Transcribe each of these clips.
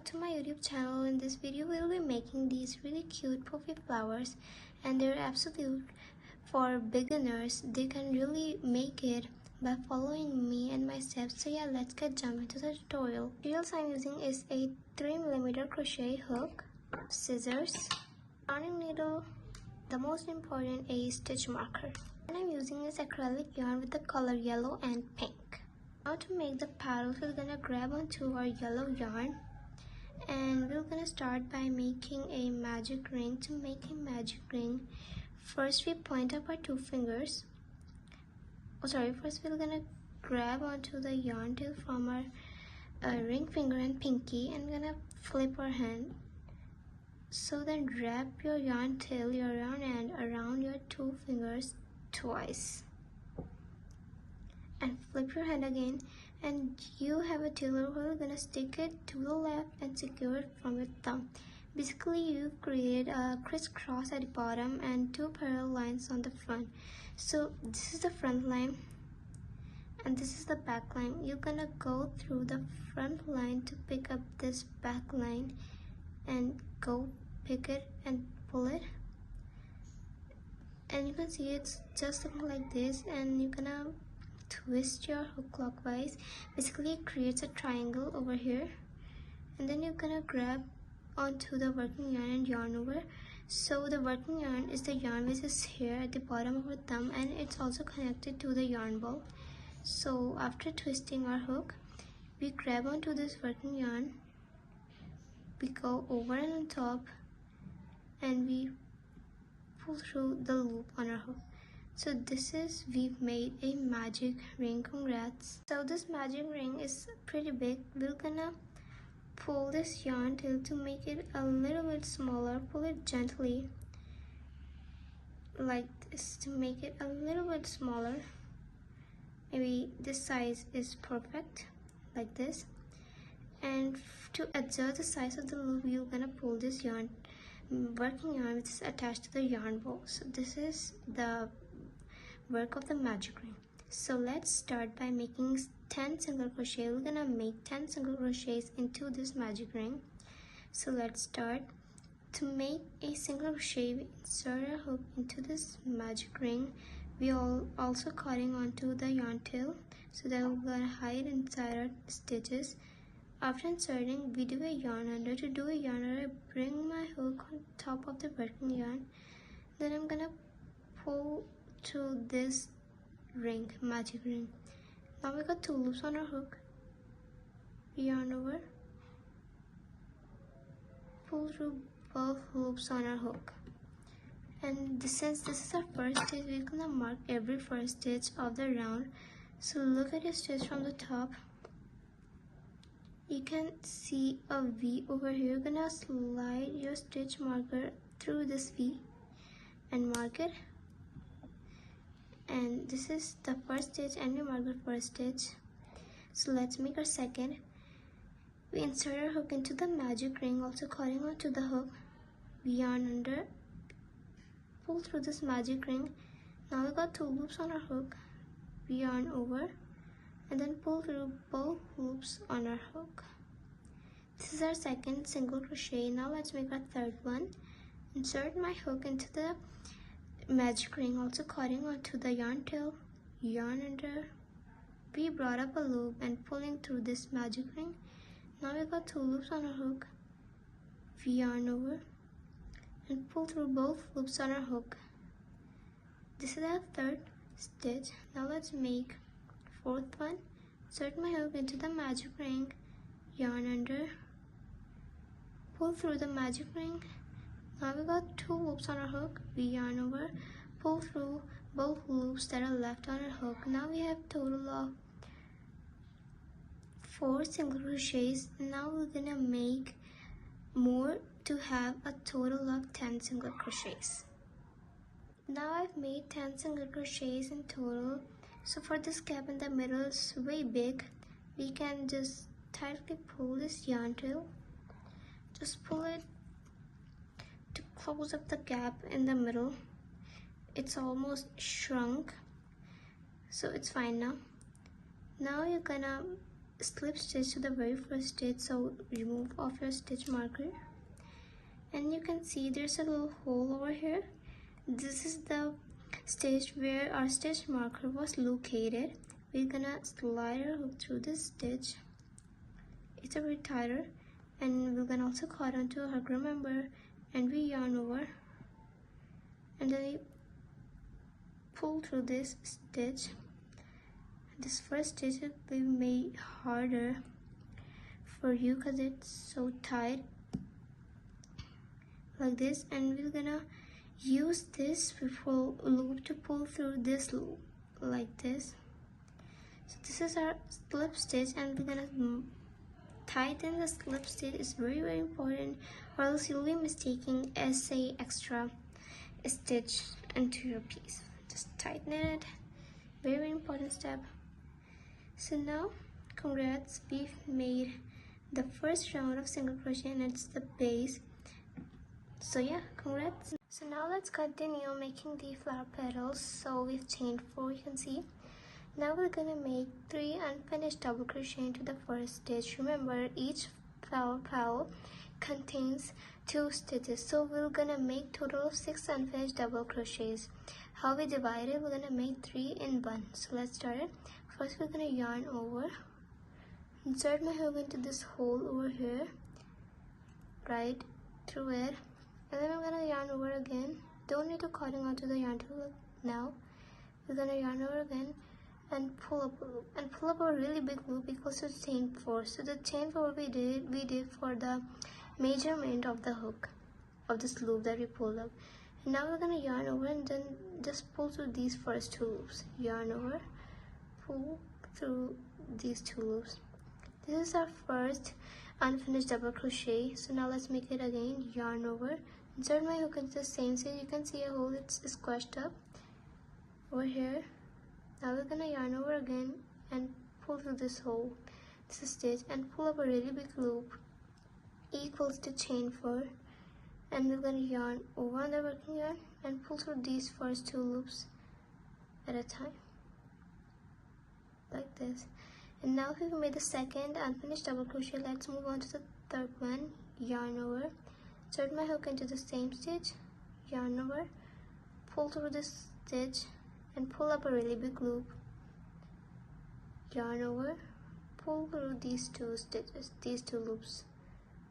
back to my YouTube channel. In this video we'll be making these really cute puffy flowers, and they're absolute for beginners. They can really make it by following me and my steps. So yeah, let's get jump into the tutorial. Materials I'm using is a 3mm crochet hook, scissors, darning needle, the most important a stitch marker, and I'm using this acrylic yarn with the color yellow and pink. Now to make the petals, we're gonna grab onto our yellow yarn and we're gonna start by making a magic ring. To make a magic ring, first we point up our two fingers. First we're gonna grab onto the yarn tail from our ring finger and pinky and gonna flip our hand. So then wrap your yarn tail, your yarn end around your two fingers twice. And flip your hand again, and you have a tailor who is gonna stick it to the left and secure it from your thumb. Basically, you've created a crisscross at the bottom and two parallel lines on the front. So this is the front line and this is the back line. You're gonna go through the front line to pick up this back line and go pick it and pull it. And you can see it's just looking like this, and you're gonna twist your hook clockwise. Basically it creates a triangle over here, and then you're gonna grab onto the working yarn and yarn over. So the working yarn is the yarn which is here at the bottom of our thumb, and it's also connected to the yarn ball. So after twisting our hook, we grab onto this working yarn, we go over and on top, and we pull through the loop on our hook. So this is, we've made a magic ring. Congrats. So this magic ring is pretty big. We're gonna pull this yarn tail to make it a little bit smaller. Pull it gently like this to make it a little bit smaller. Maybe this size is perfect, like this. And to adjust the size of the loop, you're gonna pull this yarn, working yarn, which is attached to the yarn ball. So this is the work of the magic ring. So let's start by making 10 single crochet. We're gonna make 10 single crochets into this magic ring. So let's start. To make a single crochet, we insert a hook into this magic ring. We are also cutting onto the yarn tail so that we're gonna hide inside our stitches. After inserting, we do a yarn under. To do a yarn under, I bring my hook on top of the working yarn. Then I'm gonna pull to this ring, magic ring. Now we got two loops on our hook. Yarn over, pull through both loops on our hook. And since this is our first stitch, we're gonna mark every first stitch of the round. So look at your stitch from the top. You can see a V over here. You're gonna slide your stitch marker through this V and mark it. And this is the first stitch, and we mark the first stitch. So let's make our second. We insert our hook into the magic ring, also cutting onto the hook. We yarn under, pull through this magic ring. Now we got two loops on our hook. We yarn over and then pull through both loops on our hook. This is our second single crochet. Now let's make our third one. Insert my hook into the magic ring, also cutting onto the yarn tail, yarn under. We brought up a loop and pulling through this magic ring. Now we got two loops on our hook. We yarn over and pull through both loops on our hook. This is our third stitch. Now let's make fourth one. Insert my hook into the magic ring, yarn under, pull through the magic ring. Now we got two loops on our hook. We yarn over, pull through both loops that are left on our hook. Now we have total of 4 single crochets. Now we're gonna make more to have a total of 10 single crochets. Now I've made 10 single crochets in total. So for this gap in the middle is way big, we can just tightly pull this yarn tail. Just pull it to close up the gap in the middle. It's almost shrunk, so it's fine now. Now you're gonna slip stitch to the very first stitch, so remove off your stitch marker, and you can see there's a little hole over here. This is the stitch where our stitch marker was located. We're gonna slide our hook through this stitch. It's a bit tighter, and we're gonna also cut onto a hook, remember, and we yarn over, and then we pull through this stitch. This first stitch will be made harder for you because it's so tight, like this, and we're gonna use this loop to pull through this loop, like this. So this is our slip stitch, and we're gonna tighten the slip stitch. Is very important, or else you'll be mistaking as a extra stitch into your piece. Just tighten it, very important step. So now, congrats, we've made the first round of single crochet, and it's the base. So yeah, congrats. So now let's continue making the flower petals. So we've chained 4, you can see. Now we're gonna make 3 unfinished double crochet into the first stitch. Remember, each flower petal contains 2 stitches, so we're gonna make total of 6 unfinished double crochets. How we divide it, we're gonna make 3 in 1. So let's start it. First we're gonna yarn over, insert my hook into this hole over here, right through it, and then I'm gonna yarn over again. Don't need to cutting onto the yarn tool now. We're gonna yarn over again and pull up a loop, and pull up a really big loop equals to chain 4. So the chain 4 we did for the measurement of the hook of this loop that we pulled up. And now we're gonna yarn over and then just pull through these first 2 loops. Yarn over, pull through these 2 loops. This is our first unfinished double crochet. So now let's make it again. Yarn over, insert my hook into the same stitch. You can see a hole, it's squashed up over here. Now we're gonna yarn over again and pull through this hole, this stitch, and pull up a really big loop equals to chain 4, and we're gonna yarn over on the working yarn and pull through these first 2 loops at a time, like this. And now we've made the second unfinished double crochet. Let's move on to the third one. Yarn over, insert my hook into the same stitch, yarn over, pull through this stitch and pull up a really big loop, yarn over, pull through these 2 stitches, these 2 loops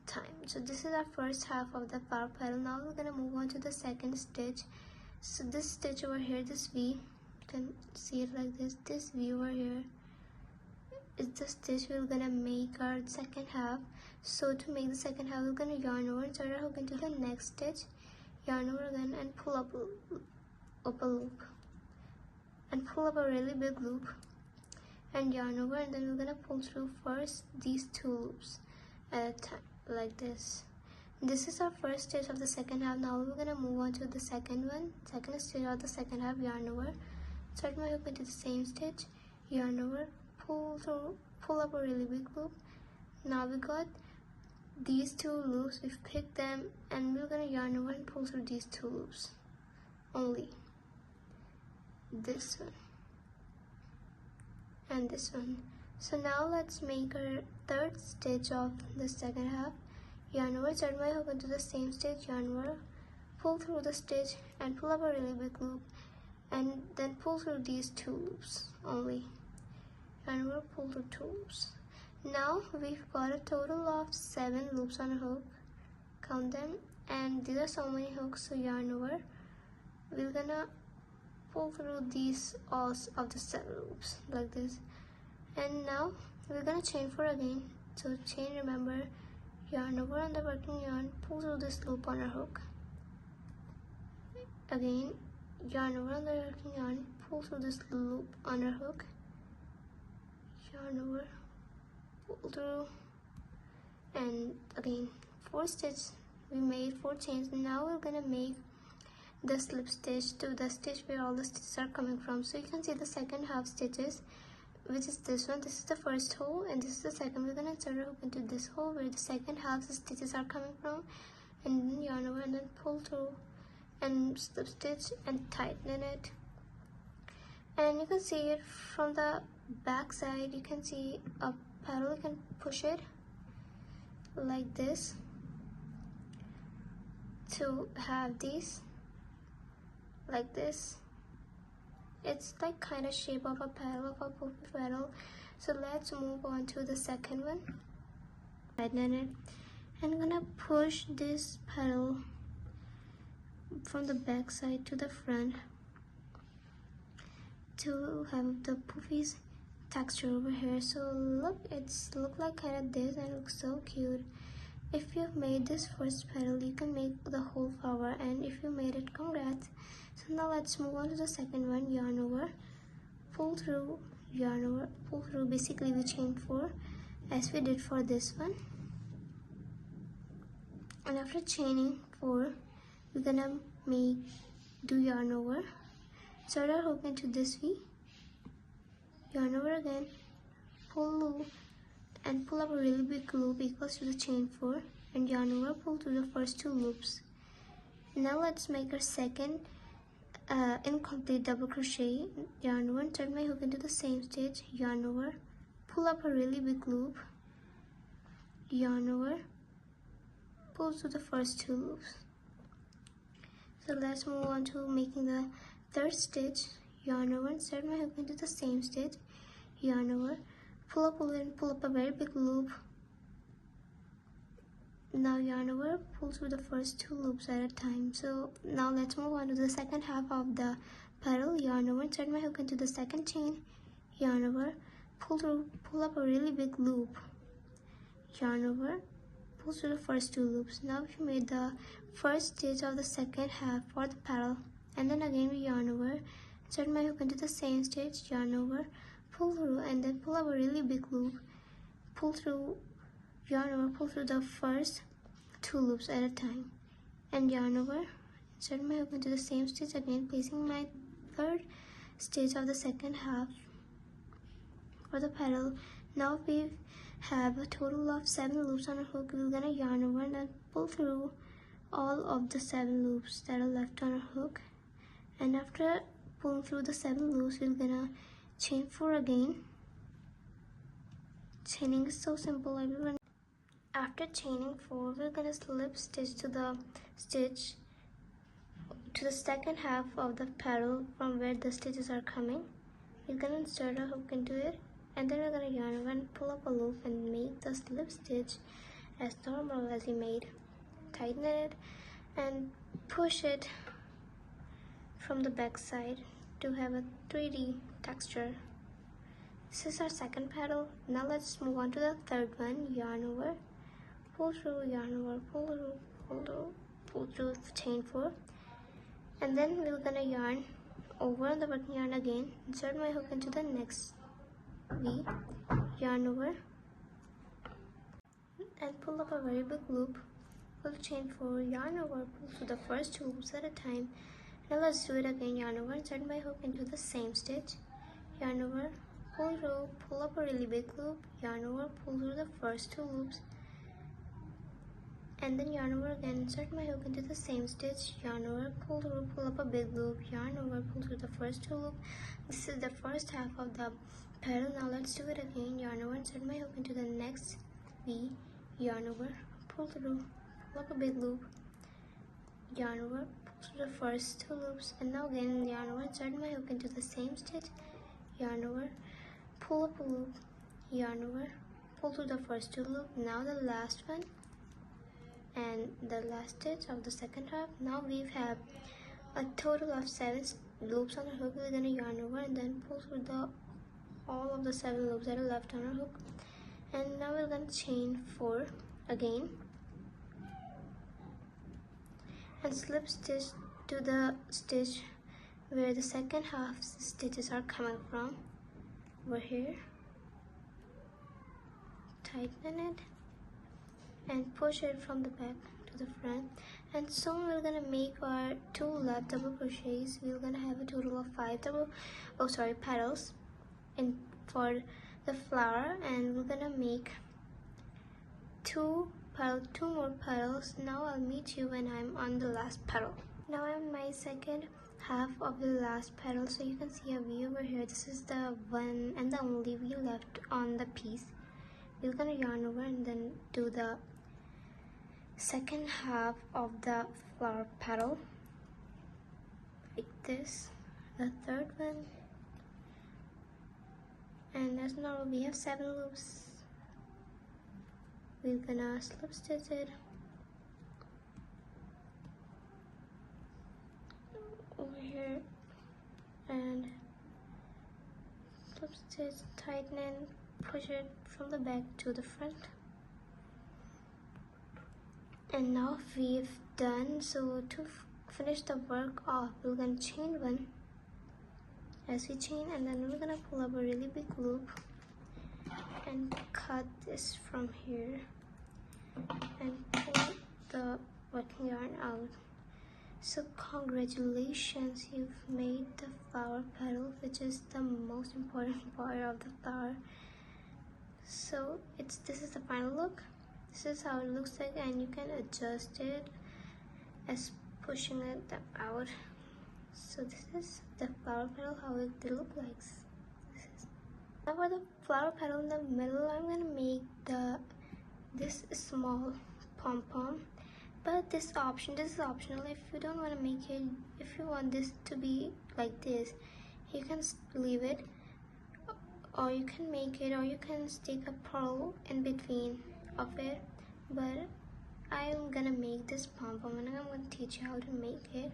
time. So this is our first half of the flower petal. Now we're gonna move on to the second stitch. So this stitch over here, this V, you can see it like this. This V over here is the stitch we're gonna make our second half. So to make the second half, we're gonna yarn over, insert our hook into the next stitch, yarn over again and pull up a loop, and pull up a really big loop and yarn over, and then we're gonna pull through first these 2 loops at a time, like this. This is our first stitch of the second half. Now we're gonna move on to the second stitch of the second half. Yarn over, insert my hook into the same stitch, yarn over, pull up a really big loop. Now we got these 2 loops, we've picked them, and we're gonna yarn over and pull through these 2 loops only, this one and this one. So now let's make our third stitch of the second half. Yarn over, insert my hook into the same stitch, yarn over, pull through the stitch and pull up a really big loop, and then pull through these 2 loops only, and we'll pull through 2 loops. Now we've got a total of 7 loops on a hook, count them, and these are so many hooks. So yarn over, we're gonna pull through these all of the 7 loops like this, and now we're gonna chain 4 again. So chain, remember, yarn over on the working yarn, pull through this loop on our hook, again yarn over on the working yarn, pull through this loop on our hook, yarn over, pull through, and again 4 stitches. We made 4 chains. Now we're gonna make the slip stitch to the stitch where all the stitches are coming from. So you can see the second half stitches, which is this one. This is the first hole and this is the second. We're gonna insert our hook into this hole where the second half stitches are coming from, and then yarn over and then pull through and slip stitch and tighten it. And you can see it from the back side. You can see a petal, you can push it like this to have these like this. It's like kind of shape of a petal, of a puffy petal. So let's move on to the second one. Tighten it. I'm gonna push this petal from the back side to the front to have the puffies texture over here. So look, look like kind of this and it looks so cute. If you've made this first petal, you can make the whole flower, and if you made it, congrats. So now let's move on to the second one. Yarn over, pull through, yarn over, pull through. Basically we chain 4 as we did for this one, and after chaining 4 we're gonna do yarn over, insert our hook into this V, yarn over again, pull loop and pull up a really big loop equals to the chain 4, and yarn over, pull through the first 2 loops. Now let's make our second incomplete double crochet. Yarn over, insert my hook into the same stitch, yarn over, pull up a really big loop, yarn over, pull through the first 2 loops. So let's move on to making the third stitch. Yarn over, insert my hook into the same stitch, yarn over, pull up a very big loop. Now yarn over, pull through the first 2 loops at a time. So now let's move on to the second half of the petal. Yarn over, insert my hook into the second chain, yarn over, pull up a really big loop, yarn over, pull through the first 2 loops. Now we made the first stitch of the second half for the petal, and then again we yarn over, insert my hook into the same stitch, yarn over, pull through, and then pull up a really big loop, pull through, yarn over, pull through the first 2 loops at a time, and yarn over, insert my hook into the same stitch again, placing my third stitch of the second half for the petal. Now we have a total of 7 loops on our hook. We're gonna yarn over and then pull through all of the 7 loops that are left on our hook, and after pulling through the 7 loops we're gonna chain 4 again. Chaining is so simple, everyone. After chaining 4 we're gonna slip stitch to the second half of the petal from where the stitches are coming. We're gonna insert a hook into it, and then we're gonna yarn over and pull up a loop and make the slip stitch as normal as we made. Tighten it and push it from the back side to have a 3D texture. This is our second petal. Now let's move on to the third one. Yarn over, pull through, yarn over, pull through, chain 4, and then we're gonna yarn over on the working yarn again, insert my hook into the next V, yarn over and pull up a very big loop, pull chain 4, yarn over, pull through the first 2 loops at a time. Now let's do it again. Yarn over, insert my hook into the same stitch, yarn over, pull through, pull up a really big loop, yarn over, pull through the first 2 loops, and then yarn over again, insert my hook into the same stitch, yarn over, pull through, pull up a big loop, yarn over, pull through the first 2 loops. This is the first half of the petal. Now let's do it again. Yarn over, insert my hook into the next V, yarn over, pull through, pull up a big loop, yarn over, pull through the first 2 loops, and now again yarn over, insert my hook into the same stitch, yarn over, pull up a loop, yarn over, pull through the first 2 loops. Now the last one and the last stitch of the second half. Now we have a total of 7 loops on the hook. We're gonna yarn over and then pull through all of the 7 loops that are left on our hook, and now we're gonna chain 4 again and slip stitch to the stitch where the second half stitches are coming from, over here. Tighten it and push it from the back to the front, and soon we're gonna make our 2 left double crochets. We're gonna have a total of 5 petals and for the flower, and we're gonna make 2 more petals. Now I'll meet you when I'm on the last petal. Now I'm my second half of the last petal, so you can see a V over here. This is the one and the only V left on the piece. we're gonna yarn over and then do the second half of the flower petal like this, the third one, and as normal we have 7 loops. We're gonna slip stitch it over here and slip stitch, tighten and push it from the back to the front. And now we've done, so to finish the work off, we're gonna chain one as we chain, and then we're gonna pull up a really big loop and cut this from here and pull the working yarn out. So congratulations, you've made the flower petal, which is the most important part of the flower. So this is the final look. This is how it looks like, and you can adjust it as pushing it out. So this is the flower petal, how it looks like. Now for the flower petal in the middle, I'm gonna make this small pom-pom, but this is optional. If you don't want to make it, if you want this to be like this, you can leave it, or you can make it, or you can stick a pearl in between of it. But I'm gonna make this pom-pom and I'm gonna teach you how to make it.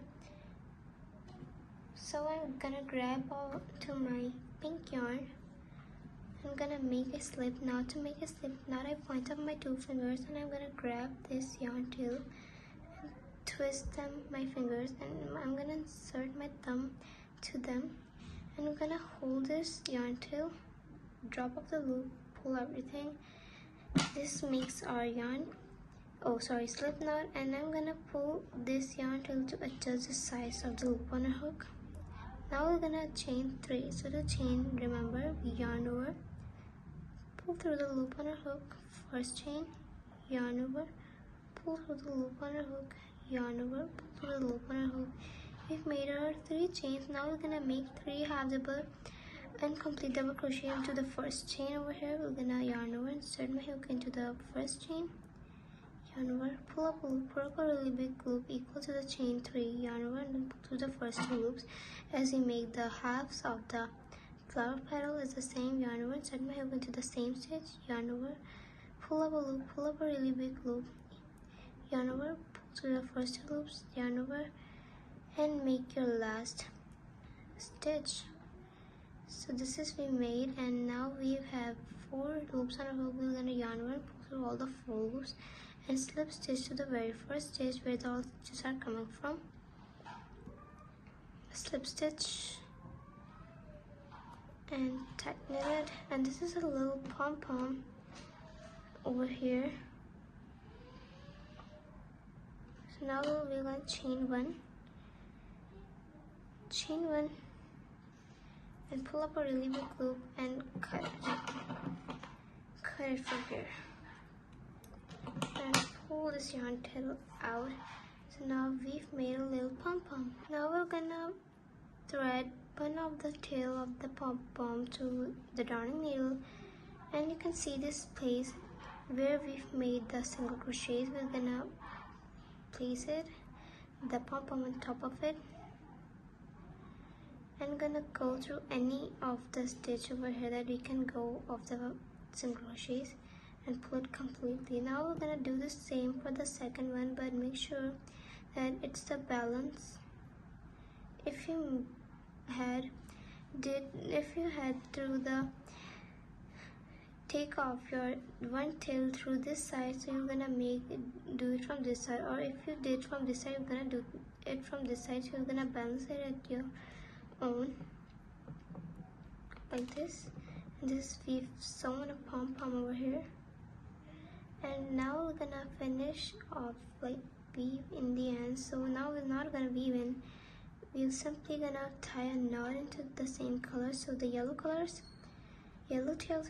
So I'm gonna grab to my pink yarn. I'm gonna make a slip knot. To make a slip knot, I point up my 2 fingers and I'm gonna grab this yarn tail and twist my fingers, and I'm gonna insert my thumb to them, and I'm gonna hold this yarn tail, drop off the loop, pull everything. This makes our slip knot, and I'm gonna pull this yarn tail to adjust the size of the loop on a hook. Now we're gonna chain 3. So to chain, remember, we yarn over, pull through the loop on a hook, first chain, yarn over, pull through the loop on a hook, yarn over, pull through the loop on a hook. We've made our 3 chains. Now we're gonna make 3 half double and complete double crochet into the first chain over here. We're gonna yarn over, insert my hook into the first chain, yarn over, pull up a loop, pull up a really big loop equal to the chain 3, yarn over, and then pull through the first 2 loops as we make the halves of the flower petal. Is the same, yarn over, insert my hook into the same stitch, yarn over, pull up a loop, pull up a really big loop, yarn over, pull through the first 2 loops, yarn over, and make your last stitch. So this is we made, and now we have 4 loops on our hook. We're gonna yarn over, pull through all the 4 loops, and slip stitch to the very first stitch where the all stitches are coming from. Slip stitch and tighten it, and this is a little pom-pom over here. So now we're going to chain one, and pull up a really big loop and cut it from here, and pull this yarn tail out. So now we've made a little pom-pom. Now we're gonna thread one of the tail of the pom-pom to the darning needle, and you can see this place where we've made the single crochets. We're gonna place it, the pom-pom on top of it, and gonna go through any of the stitch over here that we can go of the single crochets and pull it completely. Now we're gonna do the same for the second one, but make sure that it's the balance. If you had through the take off your one tail through this side, so you're gonna do it from this side, or if you did from this side, you're gonna do it from this side. So you're gonna balance it at your own like this. And this we've sewn a pom-pom over here, and now we're gonna finish off like weave in the end. So now we're not gonna weave in, we're simply gonna tie a knot into the same color. So the yellow tails,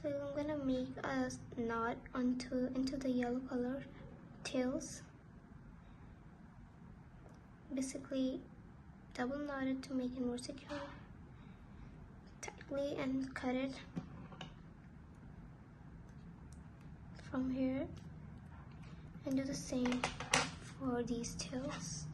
I'm gonna make a knot into the yellow color tails, basically double knot it to make it more secure tightly, and cut it. from here and do the same for these tails.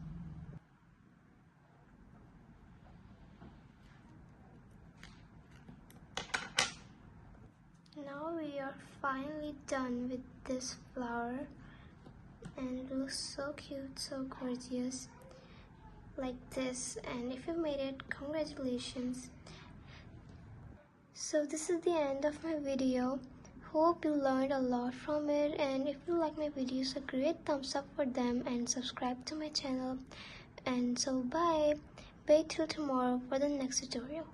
Now we are finally done with this flower, and it looks so cute, so gorgeous like this. And if you made it, congratulations. So this is the end of my video. Hope you learned a lot from it, and if you like my videos, a great thumbs up for them and subscribe to my channel. And so bye. Wait till tomorrow for the next tutorial.